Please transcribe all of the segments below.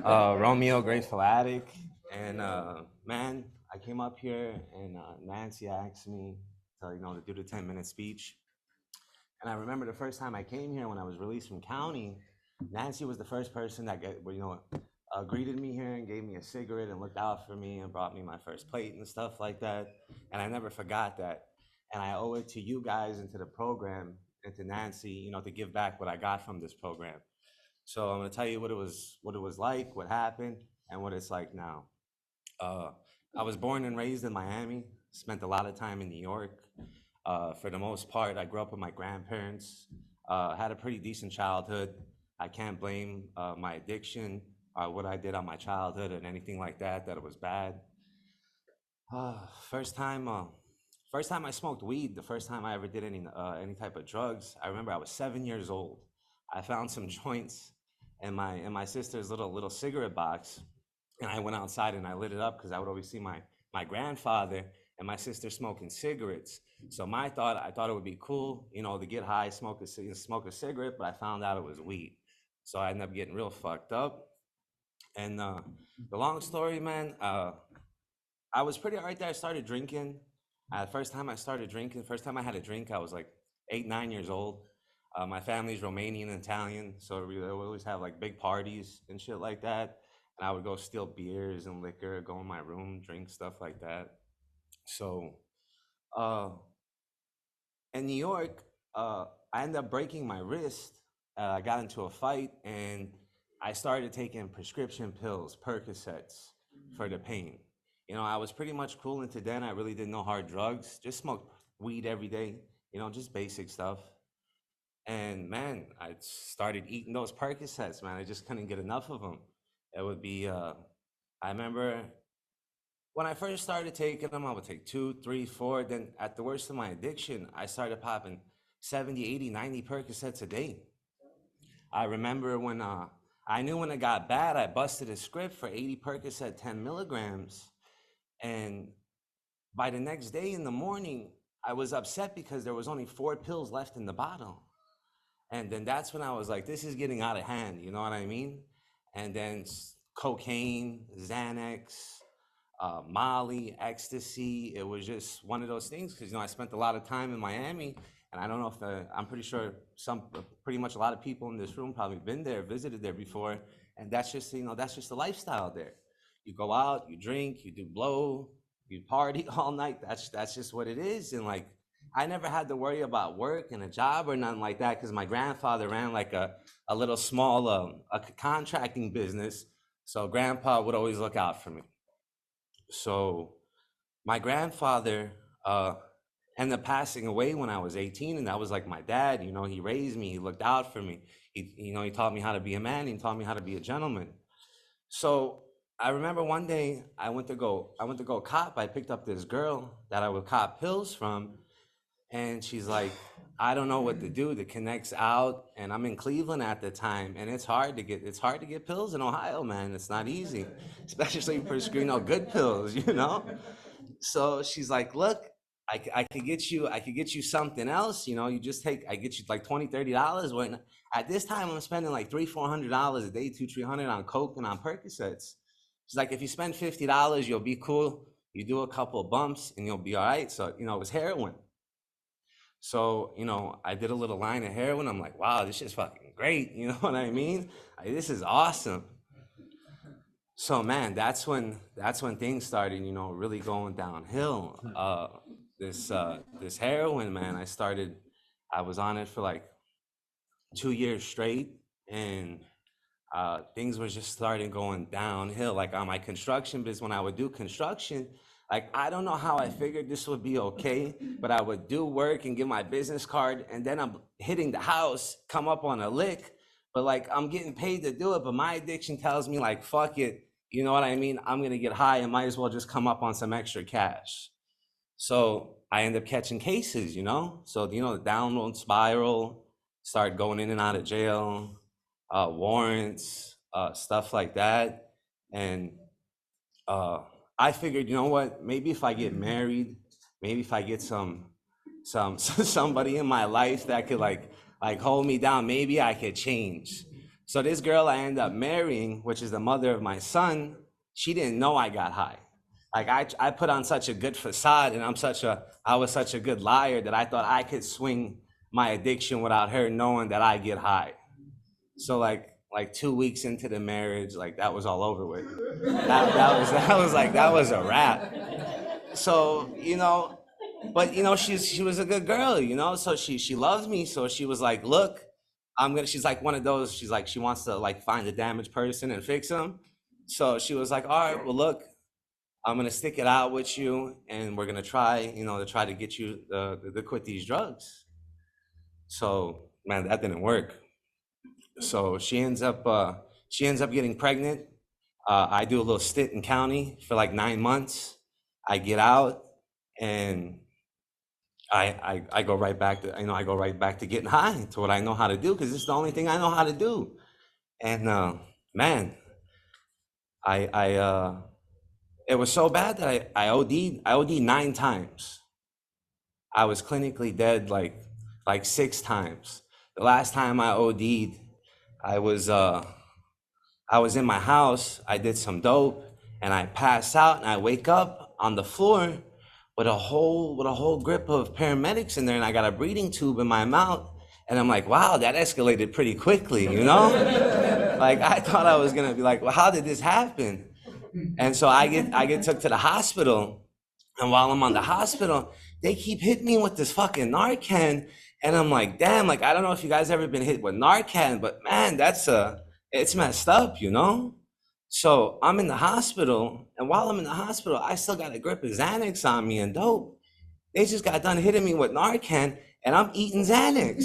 Romeo, Grateful Attic. And man, I came up here and Nancy asked me to do the 10-minute speech. And I remember the first time I came here when I was released from county, Nancy was the first person that greeted me here and gave me a cigarette and looked out for me and brought me my first plate and stuff like that. And I never forgot that. And I owe it to you guys and to the program and to Nancy, to give back what I got from this program. So I'm gonna tell you what it was like, what happened, and what it's like now. Uh, I was born and raised in Miami. Spent a lot of time in New York. For the most part, I grew up with my grandparents. Had a pretty decent childhood. I can't blame my addiction or what I did on my childhood and anything like that. That it was bad. Uh, first time, uh, first time I smoked weed. The first time I ever did any type of drugs. I remember I was 7 years old. I found some joints in my sister's little cigarette box, and I went outside and I lit it up because I would always see my grandfather and my sister smoking cigarettes. So I thought it would be cool, to get high, smoke a cigarette, but I found out it was weed. So I ended up getting real fucked up. And the long story, man, I was pretty right there. I started drinking. First time I had a drink, I was like 8, 9 years old. My family's Romanian and Italian, so we always have like big parties and shit like that. And I would go steal beers and liquor, go in my room, drink stuff like that. So uh, in New York, I ended up breaking my wrist. I got into a fight and I started taking prescription pills, Percocets, for the pain. I was pretty much cool until then. I really didn't know hard drugs, just smoked weed every day, just basic stuff. And man, I started eating those Percocets, man. I just couldn't get enough of them. It would be, I remember when I first started taking them, I would take two, three, four. Then at the worst of my addiction, I started popping 70, 80, 90 Percocets a day. I remember when I knew when it got bad, I busted a script for 80 Percocet, 10 milligrams. And by the next day in the morning, I was upset because there was only 4 pills left in the bottle. And then that's when I was like, this is getting out of hand, you know what I mean? And then cocaine, Xanax, Molly, ecstasy. It was just one of those things because I spent a lot of time in Miami, and I don't know if I'm pretty sure pretty much a lot of people in this room probably been there, visited there before, and that's just the lifestyle there. You go out, you drink, you do blow, you party all night. That's just what it is, and like I never had to worry about work and a job or nothing like that because my grandfather ran like a little small a contracting business. So grandpa would always look out for me. So my grandfather ended up passing away when I was 18, and that was like my dad. He raised me, he looked out for me. He taught me how to be a man, he taught me how to be a gentleman. So I remember one day I went to go cop. I picked up this girl that I would cop pills from, and she's like, I don't know what to do. The connect's out, and I'm in Cleveland at the time, and it's hard to get pills in Ohio, man. It's not easy, especially for good pills. So she's like, look, I could get you something else. I get you like 20, $30. When at this time I'm spending like $300, $400 a day, 200, 300 on coke and on Percocets. She's like, if you spend $50, you'll be cool. You do a couple bumps and you'll be all right. So it was heroin. So, I did a little line of heroin. I'm like, wow, this is fucking great. You know what I mean? Like, this is awesome. So, man, that's when things started, really going downhill. This heroin, man, I was on it for like 2 years straight, and things were just starting going downhill. Like on my construction business, when I would do construction, like I don't know how I figured this would be okay, but I would do work and get my business card, and then I'm hitting the house, come up on a lick, but like I'm getting paid to do it, but my addiction tells me like fuck it, you know what I mean? I'm gonna get high and might as well just come up on some extra cash. So I end up catching cases. So the downward spiral, start going in and out of jail, warrants, stuff like that. And I figured, you know what? Maybe if I get married, maybe if I get somebody in my life that could like hold me down, maybe I could change. So this girl I ended up marrying, which is the mother of my son, she didn't know I got high. Like I put on such a good facade, and I was such a good liar that I thought I could swing my addiction without her knowing that I get high. So like 2 weeks into the marriage, like that was all over with. That was a wrap. So but she was a good girl, so she loves me. So she was like, look, she's like one of those, she's like, she wants to like find a damaged person and fix them. So she was like, all right, well, look, I'm gonna stick it out with you, and we're gonna try, to try to get you to quit these drugs. So man, that didn't work. So she ends up getting pregnant. I do a little stint in county for like 9 months. I get out, and I go right back to I go right back to getting high, to what I know how to do, because it's the only thing I know how to do. And man, I it was so bad that I OD'd. I OD'd 9 times. I was clinically dead like 6 times. The last time I OD'd, I was uh I was in my house. I did some dope, and I pass out, and I wake up on the floor with a whole grip of paramedics in there, and I got a breathing tube in my mouth, and I'm like, wow, that escalated pretty quickly, Like I thought I was gonna be like, well, how did this happen? And so I get took to the hospital, and while I'm on the hospital, they keep hitting me with this fucking Narcan, and I'm like, damn, like I don't know if you guys ever been hit with Narcan, but man, it's messed up, So I'm in the hospital, and while I'm in the hospital, I still got a grip of Xanax on me and dope. They just got done hitting me with Narcan, and I'm eating Xanax.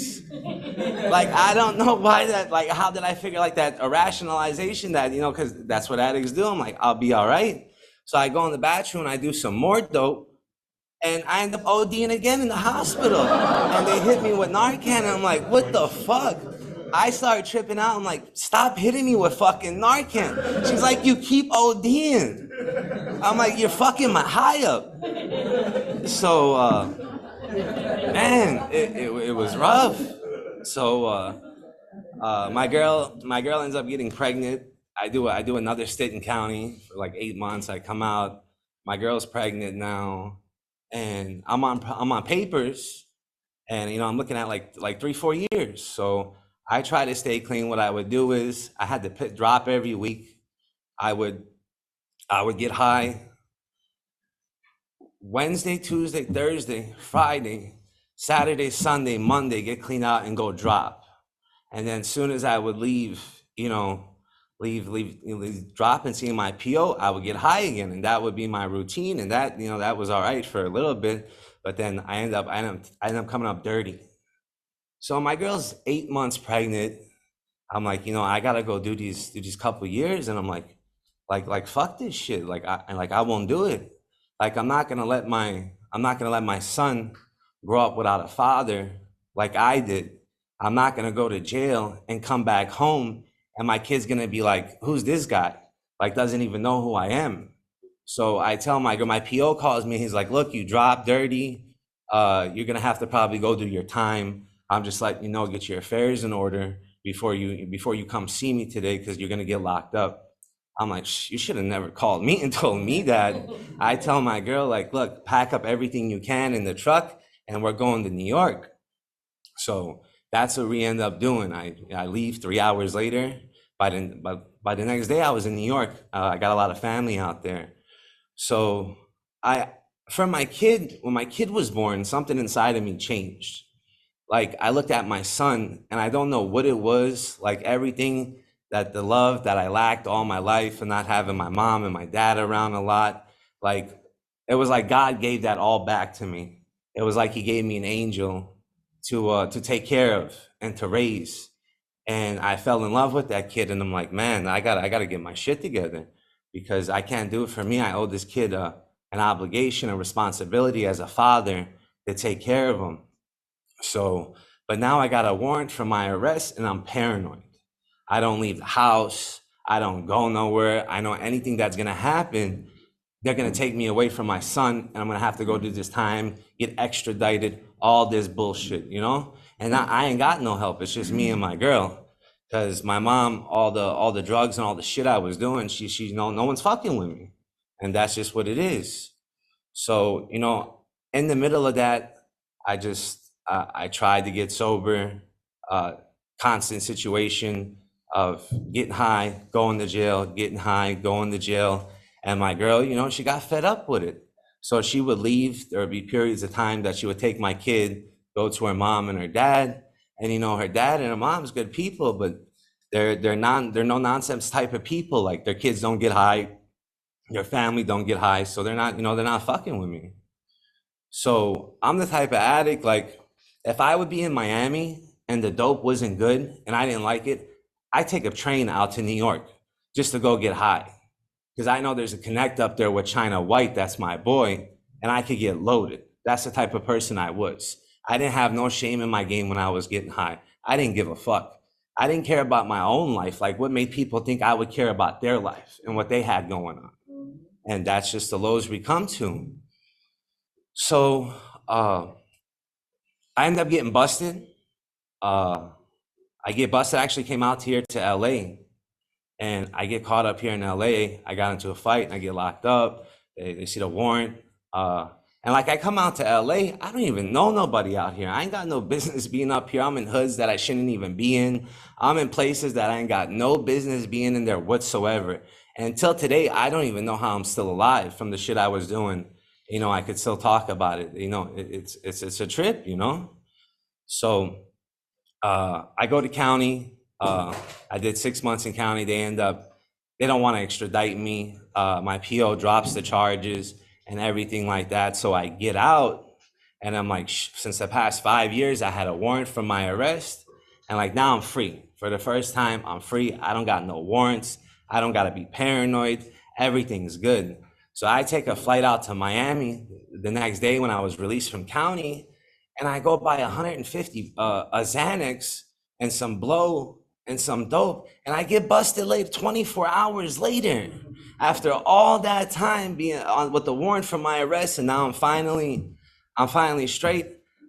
Like, I don't know why that, like, how did I figure like that, a rationalization that, because that's what addicts do. I'm like, I'll be all right. So I go in the bathroom, and I do some more dope, and I end up ODing again in the hospital. And they hit me with Narcan, and I'm like, what the fuck? I started tripping out. I'm like, stop hitting me with fucking Narcan. She's like, you keep ODing. I'm like, you're fucking my high up. So, man, it was rough. So, my girl ends up getting pregnant. I do another stint in county for like 8 months. I come out. My girl's pregnant now, and I'm on papers, and I'm looking at like 3-4 years. So I try to stay clean. What I would do is I had to drop every week. I would get high Wednesday, Tuesday, Thursday, Friday, Saturday, Sunday, Monday, get clean out and go drop. And then as soon as I would leave drop and seeing my PO, I would get high again, and that would be my routine. And that that was all right for a little bit, but then I end up coming up dirty. So my girl's 8 months pregnant. I'm like, I gotta go do these couple years, and I'm like fuck this shit. Like I won't do it. Like I'm not gonna let my son grow up without a father like I did. I'm not gonna go to jail and come back home, and my kid's gonna be like, who's this guy? Like doesn't even know who I am. So I tell my girl, my PO calls me. He's like, look, you dropped dirty. You're gonna have to probably go do your time. I'm just letting you know, get your affairs in order before you come see me today, because you're gonna get locked up. I'm like, you should have never called me and told me that. I tell my girl, like, look, pack up everything you can in the truck, and we're going to New York. So that's what we end up doing. I leave 3 hours later. By the next day, I was in New York. I got a lot of family out there. So when my kid was born, something inside of me changed. Like I looked at my son, and I don't know what it was, like everything, that the love that I lacked all my life, and not having my mom and my dad around a lot, like it was like God gave that all back to me. It was like he gave me an angel to take care of and to raise. And I fell in love with that kid, and I'm like, man, I gotta get my shit together, because I can't do it for me. I owe this kid an obligation, a responsibility as a father to take care of him. So, but now I got a warrant for my arrest, and I'm paranoid. I don't leave the house. I don't go nowhere. I know anything that's gonna happen, they're gonna take me away from my son, and I'm gonna have to go do this time, get extradited, all this bullshit, And I ain't got no help. It's just me and my girl. Because my mom, all the drugs and all the shit I was doing, she no one's fucking with me, and that's just what it is. So, in the middle of that, I tried to get sober. uh, Constant situation of getting high, going to jail, getting high, going to jail. And my girl, she got fed up with it. So she would leave. There would be periods of time that she would take my kid, go to her mom and her dad. And her dad and her mom's good people, but they're no nonsense type of people. Like, their kids don't get high, their family don't get high, so they're not fucking with me. So I'm the type of addict, like, if I would be in Miami and the dope wasn't good and I didn't like it, I take a train out to New York just to go get high. Because I know there's a connect up there with China White, that's my boy, and I could get loaded. That's the type of person I was. I didn't have no shame in my game when I was getting high. I didn't give a fuck. I didn't care about my own life. Like, what made people think I would care about their life and what they had going on? And that's just the lows we come to. So uh, I ended up getting busted. Uh, I get busted. I actually came out here to LA, and I get caught up here in LA. I got into a fight and I get locked up. They see the warrant. And like, I come out to LA, I don't even know nobody out here. I ain't got no business being up here. I'm in hoods that I shouldn't even be in. I'm in places that I ain't got no business being in there whatsoever. And until today, I don't even know how I'm still alive from the shit I was doing. I could still talk about it. It's a trip, So I go to county. I did 6 months in county. They don't want to extradite me. My PO drops the charges and everything like that. So I get out, and I'm like, since the past 5 years, I had a warrant for my arrest. And like, now I'm free. For the first time, I'm free. I don't got no warrants. I don't got to be paranoid. Everything's good. So I take a flight out to Miami the next day when I was released from county, and I go buy 150 a Xanax and some blow and some dope, and I get busted late 24 hours later. After all that time being on with the warrant for my arrest, and now I'm finally straight.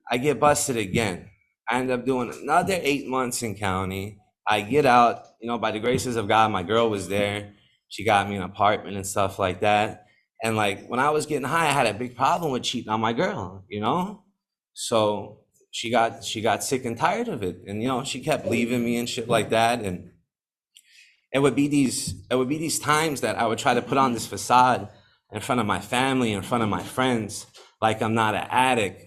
I get busted again. I end up doing another 8 months in county. I get out, by the graces of God, my girl was there. She got me an apartment and stuff like that. And like, when I was getting high, I had a big problem with cheating on my girl. So she got sick and tired of it, and she kept leaving me and shit like that. And it would be these times that I would try to put on this facade in front of my family, in front of my friends, like I'm not an addict.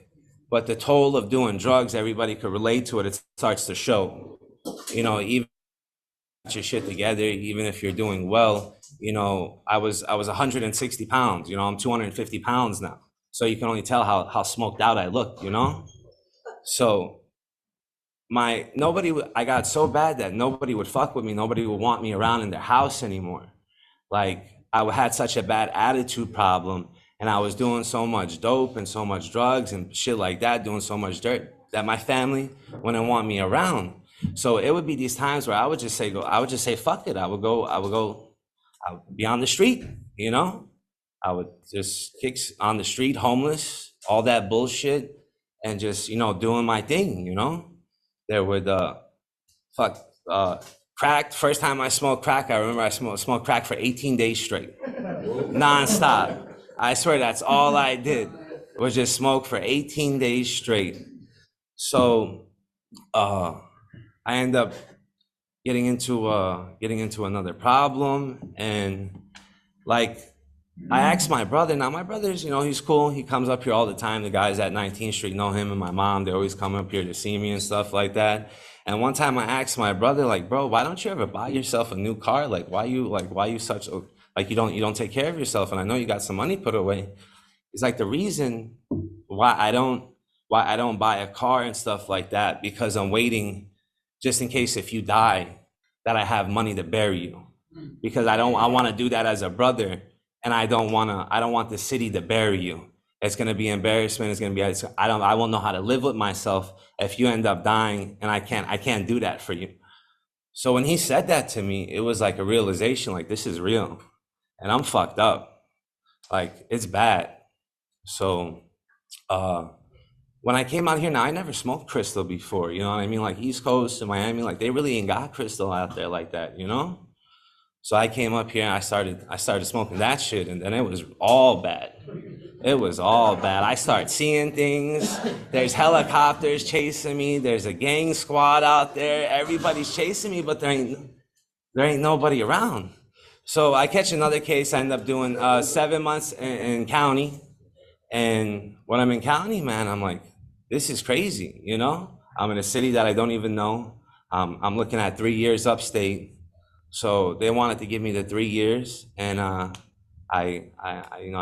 But the toll of doing drugs, everybody could relate to it. It starts to show. Even your shit together, even if you're doing well. I was 160 pounds. I'm 250 pounds now. So you can only tell how smoked out I look. So I got so bad that nobody would fuck with me. Nobody would want me around in their house anymore. Like, I had such a bad attitude problem, and I was doing so much dope and so much drugs and shit like that, doing so much dirt, that my family wouldn't want me around. So it would be these times where I would just say, fuck it. I would be on the street, I would just kick on the street, homeless, all that bullshit, and just, doing my thing. There would, fuck, crack. First time I smoked crack, I remember I smoked crack for 18 days straight, nonstop. I swear that's all I did, was just smoke for 18 days straight. So I end up getting into another problem, and like, I asked my brother. Now my brother's, he's cool. He comes up here all the time. The guys at 19th Street know him and my mom. They always come up here to see me and stuff like that. And one time I asked my brother, like, bro, why don't you ever buy yourself a new car? Like, why you such a, like, you don't take care of yourself? And I know you got some money put away. It's like, the reason why I don't buy a car and stuff like that, because I'm waiting just in case if you die, that I have money to bury you. Because I want to do that as a brother, and I don't want the city to bury you. It's going to be embarrassment. It's going to be, I won't know how to live with myself if you end up dying, and I can't do that for you. So when he said that to me, it was like a realization, like, this is real, and I'm fucked up. Like, it's bad. So when I came out here, now I never smoked crystal before, you know what I mean? Like East Coast and Miami, like they really ain't got crystal out there like that, you know? So I came up here and I started smoking that shit, and then it was all bad. It was all bad. I start seeing things. There's helicopters chasing me. There's a gang squad out there. Everybody's chasing me, but there ain't nobody around. So I catch another case. I end up doing 7 months in county. And when I'm in county, man, I'm like, this is crazy, you know? I'm in a city that I don't even know. I'm looking at 3 years upstate. So they wanted to give me the 3 years, and I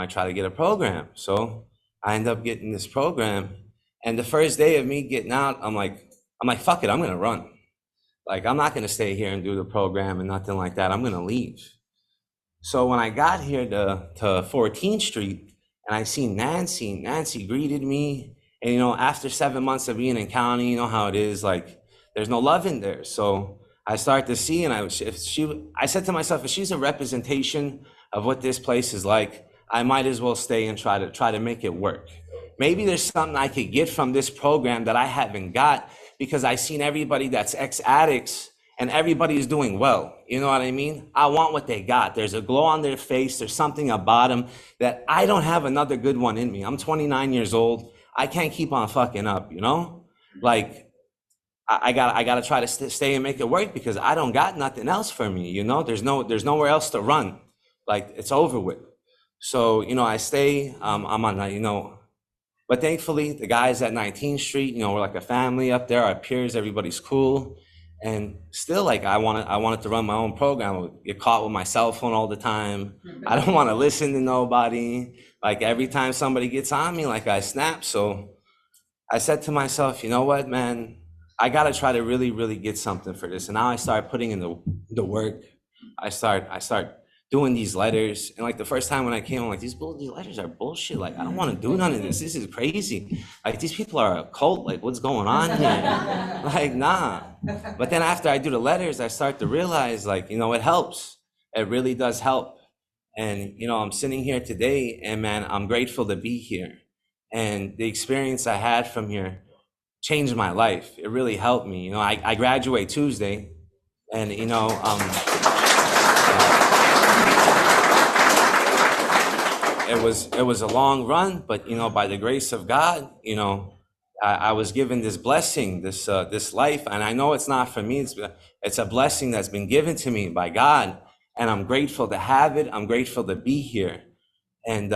try to get a program. So I end up getting this program, and the first day of me getting out, I'm like, fuck it, I'm gonna run. Like, I'm not gonna stay here and do the program and nothing like that. I'm gonna leave. So when I got here to 14th Street and I seen Nancy greeted me. And, you know, after 7 months of being in county, you know how it is, like, there's no love in there. So I started to see, and I said to myself, if she's a representation of what this place is like, I might as well stay and try to make it work. Maybe there's something I could get from this program that I haven't got, because I've seen everybody that's ex-addicts and everybody is doing well. You know what I mean? I want what they got. There's a glow on their face. There's something about them that I don't have another good one in me. I'm 29 years old. I can't keep on fucking up, you know? Like, I gotta try to stay and make it work, because I don't got nothing else for me, you know? There's nowhere else to run. Like, it's over with. So, you know, I stay, I'm on, you know, but thankfully the guys at 19th Street, you know, we're like a family up there, our peers, everybody's cool. And still, like, I wanted to run my own program. I would get caught with my cell phone all the time. I don't want to listen to nobody. Like, every time somebody gets on me, like, I snap. So I said to myself, you know what, man, I got to try to really, really get something for this. And now I start putting in the work. I start doing these letters. And like the first time when I came, I'm like, these letters are bullshit. Like, I don't want to do none of this. This is crazy. Like, these people are a cult. Like, what's going on here? Like, nah. But then after I do the letters, I start to realize, like, you know, it helps. It really does help. And, you know, I'm sitting here today, and man, I'm grateful to be here. And the experience I had from here changed my life. It really helped me. You know, I graduate Tuesday, and, you know, it was a long run, but, you know, by the grace of God, you know, I was given this blessing, this life, and I know it's not for me. It's a blessing that's been given to me by God, and I'm grateful to have it. I'm grateful to be here. And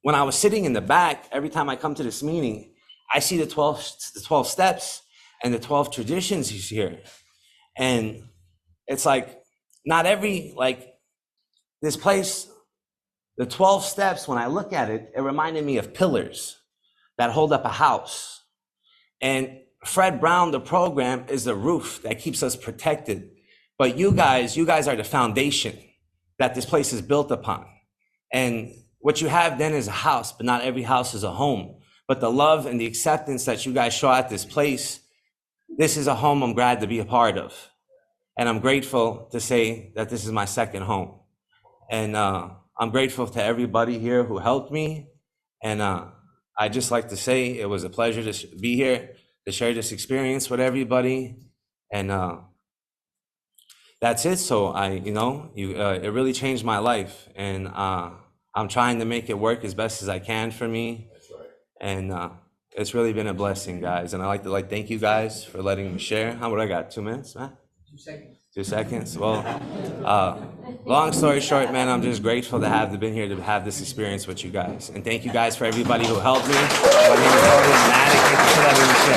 when I was sitting in the back, every time I come to this meeting, I see the 12 steps and the 12 traditions he's here. And it's like, not every, like, this place, the 12 steps, when I look at it, it reminded me of pillars that hold up a house. And Fred Brown, the program, is the roof that keeps us protected. But you guys are the foundation that this place is built upon. And what you have then is a house, but not every house is a home. But the love and the acceptance that you guys show at this place, this is a home I'm glad to be a part of. And I'm grateful to say that this is my second home. And I'm grateful to everybody here who helped me. And I just like to say it was a pleasure to be here, to share this experience with everybody. And that's it. So it really changed my life. And I'm trying to make it work as best as I can for me. That's right. And it's really been a blessing, guys. And I like to thank you guys for letting me share. How would I got 2 minutes, man? 2 seconds. 2 seconds. Well, long story short, man, I'm just grateful to have been here to have this experience with you guys. And thank you guys for everybody who helped me. My name is Pedro. Thank you for letting me share.